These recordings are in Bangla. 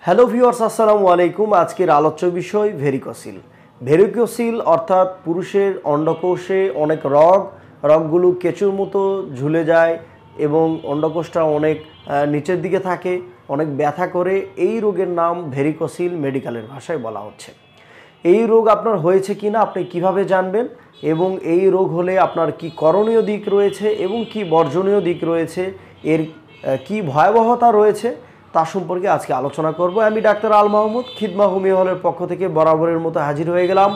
হ্যালো ভিউয়ার্স, আসসালামু আলাইকুম। আজকের আলোচ্য বিষয় ভেরিকোসিল। ভেরিকোসিল অর্থাৎ পুরুষের অন্ডকোষে অনেক রগগুলো কেঁচুর মতো ঝুলে যায় এবং অন্ডকোষটা অনেক নিচের দিকে থাকে, অনেক ব্যথা করে। এই রোগের নাম ভেরিকোসিল মেডিকেলের ভাষায় বলা হচ্ছে। এই রোগ আপনার হয়েছে কিনা আপনি কিভাবে জানবেন, এবং এই রোগ হলে আপনার কি করণীয় দিক রয়েছে এবং কি বর্জনীয় দিক রয়েছে, এর কি ভয়াবহতা রয়েছে তা সম্পর্কে আজকে আলোচনা করব। আমি ডাক্তার আল মাহমুদ, খিদমা হোমিও হলের পক্ষ থেকে বরাবরের মতো হাজির হয়ে গেলাম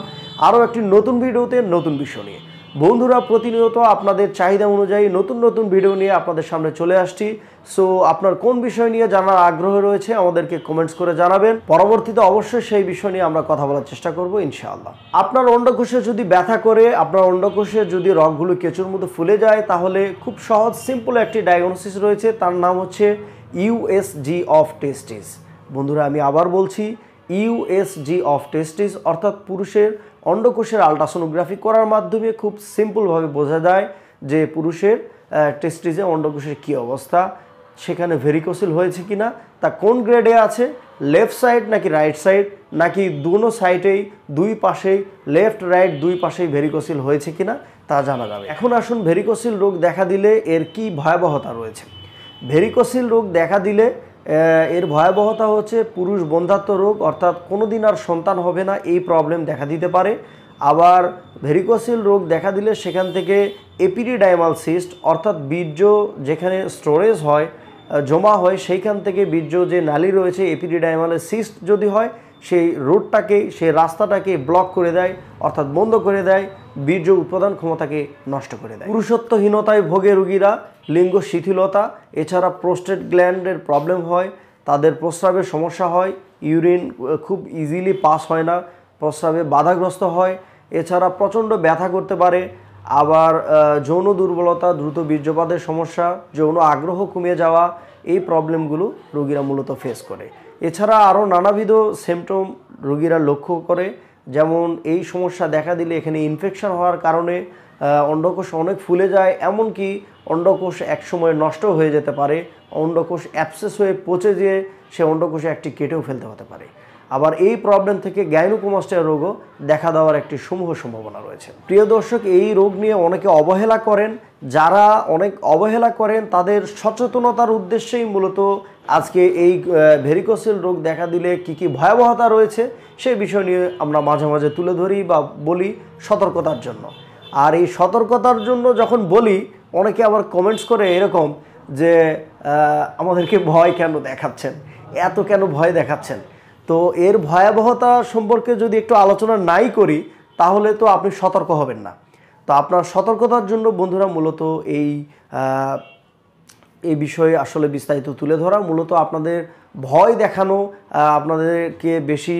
আরও একটি নতুন ভিডিওতে নতুন বিষয় নিয়ে। বন্ধুরা, প্রতিনিয়ত আপনাদের চাহিদা অনুযায়ী নতুন নতুন ভিডিও নিয়ে আপনাদের সামনে চলে আসছি। সো আপনার কোন বিষয় নিয়ে জানার আগ্রহ রয়েছে আমাদেরকে কমেন্টস করে জানাবেন। পরবর্তীতে অবশ্যই সেই বিষয় নিয়ে আমরা কথা বলার চেষ্টা করব ইনশাআল্লাহ। আপনার অন্ডকোষে যদি ব্যথা করে, আপনার অন্ডকোষে যদি রগগুলো কেঁচুর মতো ফুলে যায়, তাহলে খুব সহজ সিম্পল একটি ডায়াগনোসিস রয়েছে, তার নাম হচ্ছে ইউএসজি অফ টেস্টিস। বন্ধুরা, আমি আবার বলছি, ইউএসজি অফ টেস্টিস অর্থাৎ পুরুষের অন্ডকোষের আলট্রাসোনোগ্রাফি করার মাধ্যমে খুব সিম্পলভাবে বোঝা যায় যে পুরুষের টেস্টিসে অন্ডকোষের কী অবস্থা, সেখানে ভেরিকোসিল হয়েছে কিনা, তা কোন গ্রেডে আছে, লেফট সাইড নাকি রাইট সাইড, নাকি দুনো সাইডেই দুই পাশেই লেফট রাইট দুই পাশেই ভেরিকোসিল হয়েছে কিনা তা জানা যাবে। এখন আসুন, ভেরিকোসিল রোগ দেখা দিলে এর কি ভয়াবহতা রয়েছে। ভেরিকোসিল রোগ দেখা দিলে এর ভয়াবহতা হচ্ছে পুরুষ বন্ধ্যাত্ব রোগ, অর্থাৎ কোনো দিন আর সন্তান হবে না, এই প্রবলেম দেখা দিতে পারে। আবার ভেরিকোসিল রোগ দেখা দিলে সেখান থেকে এপিডিডাইমাল সিস্ট অর্থাৎ বীর্য যেখানে স্টোরেজ হয়, জমা হয়, সেইখান থেকে বীর্য যে নালী রয়েছে এপিডিডাইমালের সিস্ট যদি হয়, সেই রোডটাকেই, সেই রাস্তাটাকে ব্লক করে দেয়, অর্থাৎ বন্ধ করে দেয়, বীর্য উৎপাদন ক্ষমতাকে নষ্ট করে দেয়। পুরুষত্বহীনতায় ভোগে রোগীরা, লিঙ্গ শিথিলতা, এছাড়া প্রোস্টেট গ্ল্যান্ডের প্রবলেম হয়, তাদের প্রস্রাবের সমস্যা হয়, ইউরিন খুব ইজিলি পাস হয় না, প্রস্রাবে বাধাগ্রস্ত হয়, এছাড়া প্রচণ্ড ব্যথা করতে পারে। আবার যৌন দুর্বলতা, দ্রুত বীর্যপাতের সমস্যা, যৌন আগ্রহ কমে যাওয়া, এই প্রবলেমগুলো রোগীরা মূলত ফেস করে। এছাড়া আরও নানাবিধ সিমটম রোগীরা লক্ষ্য করে, যেমন এই সমস্যা দেখা দিলে এখানে ইনফেকশন হওয়ার কারণে অন্ডকোষ অনেক ফুলে যায়, এমনকি অন্ডকোষ একসময় নষ্ট হয়ে যেতে পারে, অন্ডকোষ অ্যাবসেস হয়ে পচে যেয়ে সে অন্ডকোষে একটি কেটেও ফেলতে হতে পারে। আবার এই প্রবলেম থেকে গাইনোকোমাস্টিয়া রোগও দেখা দেওয়ার একটি সমূহ সম্ভাবনা রয়েছে। প্রিয় দর্শক, এই রোগ নিয়ে অনেকে অবহেলা করেন। যারা অনেক অবহেলা করেন তাদের সচেতনতার উদ্দেশ্যেই মূলত আজকে এই ভেরিকোসিল রোগ দেখা দিলে কি কি ভয়াবহতা রয়েছে সেই বিষয় নিয়ে আমরা মাঝে মাঝে তুলে ধরি বা বলি সতর্কতার জন্য। আর এই সতর্কতার জন্য যখন বলি, অনেকে আবার কমেন্টস করে এরকম যে আমাদেরকে ভয় কেন দেখাচ্ছেন, এত কেন ভয় দেখাচ্ছেন। তো এর ভয়াবহতা সম্পর্কে যদি একটু আলোচনা নাই করি তাহলে তো আপনি সতর্ক হবেন না। তো আপনার সতর্কতার জন্য বন্ধুরা মূলত এই বিষয়ে আসলে বিস্তারিত তুলে ধরা, মূলত আপনাদের ভয় দেখানো, আপনাদেরকে বেশি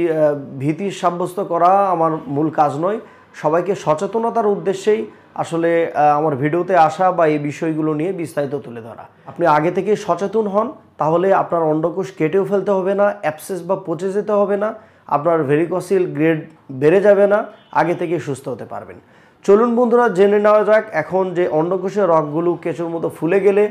ভীতি সাব্যস্ত করা আমার মূল কাজ নয়। সবাইকে সচেতনতার উদ্দেশ্যেই আসলে আমার ভিডিওতে আসা বা এই বিষয়গুলো নিয়ে বিস্তারিত তুলে ধরা। আপনি আগে থেকে সচেতন হন, তাহলে আপনার অন্ডকোষ কেটেও ফেলতে হবে না, অ্যাবসেস বা পচে যেতে হবে না, আপনার ভেরিকোসিল গ্রেড বেড়ে যাবে না, আগে থেকে সুস্থ হতে পারবেন। চলুন বন্ধুরা, জেনে নেওয়া যাক এখন যে অন্ডকোষের রগগুলো কেঁচুর মতো ফুলে গেলে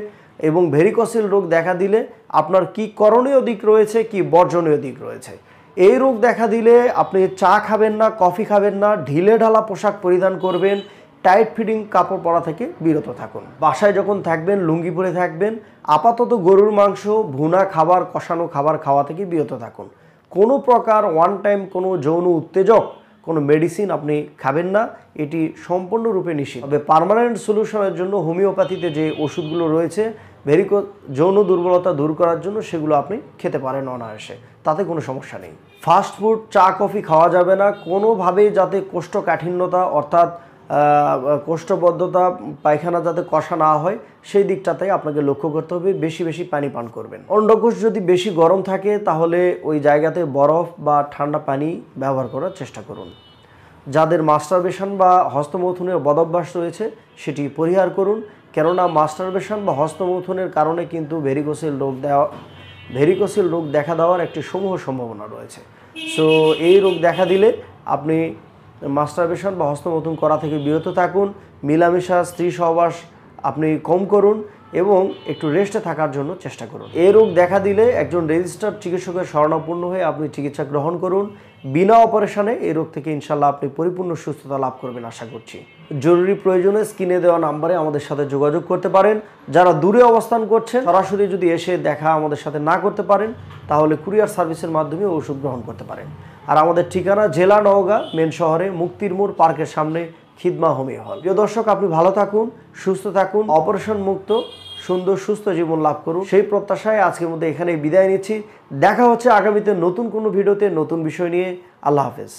এবং ভেরিকোসিল রোগ দেখা দিলে আপনার কি করণীয় দিক রয়েছে, কি বর্জনীয় দিক রয়েছে। এই রোগ দেখা দিলে আপনি চা খাবেন না, কফি খাবেন না, ঢিলে ঢালা পোশাক পরিধান করবেন, টাইট ফিটিং কাপড় পরা থেকে বিরত থাকুন। বাসায় যখন থাকবেন লুঙ্গি পরে থাকবেন। আপাতত গরুর মাংস, ভুনা খাবার, কষানো খাবার খাওয়া থেকে বিরত থাকুন। কোনো প্রকার ওয়ান টাইম কোনো যৌন উত্তেজক কোনো মেডিসিন আপনি খাবেন না, এটি সম্পূর্ণরূপে নিষিদ্ধ। তবে পার্মানেন্ট সলিউশনের জন্য হোমিওপ্যাথিতে যে ওষুধগুলো রয়েছে যৌন দুর্বলতা দূর করার জন্য, সেগুলো আপনি খেতে পারেন অনায়াসে, তাতে কোনো সমস্যা নেই। ফাস্ট ফুড, চা কফি খাওয়া যাবে না কোনোভাবেই, যাতে কোষ্ঠকাঠিন্যতা অর্থাৎ কোষ্ঠবদ্ধতা, পায়খানা যাতে কষা না হয় সেই দিকটাতে আপনাকে লক্ষ্য করতে হবে। বেশি বেশি পানি পান করবেন। অন্ডকোষ যদি বেশি গরম থাকে তাহলে ওই জায়গাতে বরফ বা ঠান্ডা পানি ব্যবহার করার চেষ্টা করুন। যাদের মাস্টারবেশন বা হস্তমৈথুনের বদভ্যাস রয়েছে সেটি পরিহার করুন, কেননা মাস্টারবেশন বা হস্তমৈথুনের কারণে কিন্তু ভেরিকোসিল রোগ দেখা দেওয়ার একটি সমূহ সম্ভাবনা রয়েছে। সো এই রোগ দেখা দিলে আপনি মাস্টারবেশন বা হস্তমৈথুন করা থেকে বিরত থাকুন। মেলামেশা, স্ত্রী সহবাস আপনি কম করুন। এবং একটু রেস্টে থাকার জন্য চেষ্টা করুন। এই রোগ দেখা দিলে একজন রেজিস্টার্ড চিকিৎসকের শরণাপন্ন হয়ে আপনি চিকিৎসা গ্রহণ করুন। বিনা অপারেশনে এই রোগ থেকে ইনশাল্লাহ আপনি পরিপূর্ণ সুস্থতা লাভ করবেন আশা করছি। জরুরি প্রয়োজনে স্ক্রিনে দেওয়া নাম্বারে আমাদের সাথে যোগাযোগ করতে পারেন। যারা দূরে অবস্থান করছেন সরাসরি যদি এসে দেখা আমাদের সাথে না করতে পারেন তাহলে কুরিয়ার সার্ভিসের মাধ্যমে ওষুধ গ্রহণ করতে পারেন। আর আমাদের ঠিকানা জেলা নওগাঁ, মেন শহরে মুক্তির মোড় পার্কের সামনে খিদমা হোমিও হল। প্রিয় দর্শক, আপনি ভালো থাকুন, সুস্থ থাকুন, অপারেশন মুক্ত সুন্দর সুস্থ জীবন লাভ করুন সেই প্রত্যাশায় আজকের মধ্যে এখানেই বিদায় নিচ্ছি। দেখা হচ্ছে আগামীতে নতুন কোনো ভিডিওতে নতুন বিষয় নিয়ে। আল্লাহ হাফেজ।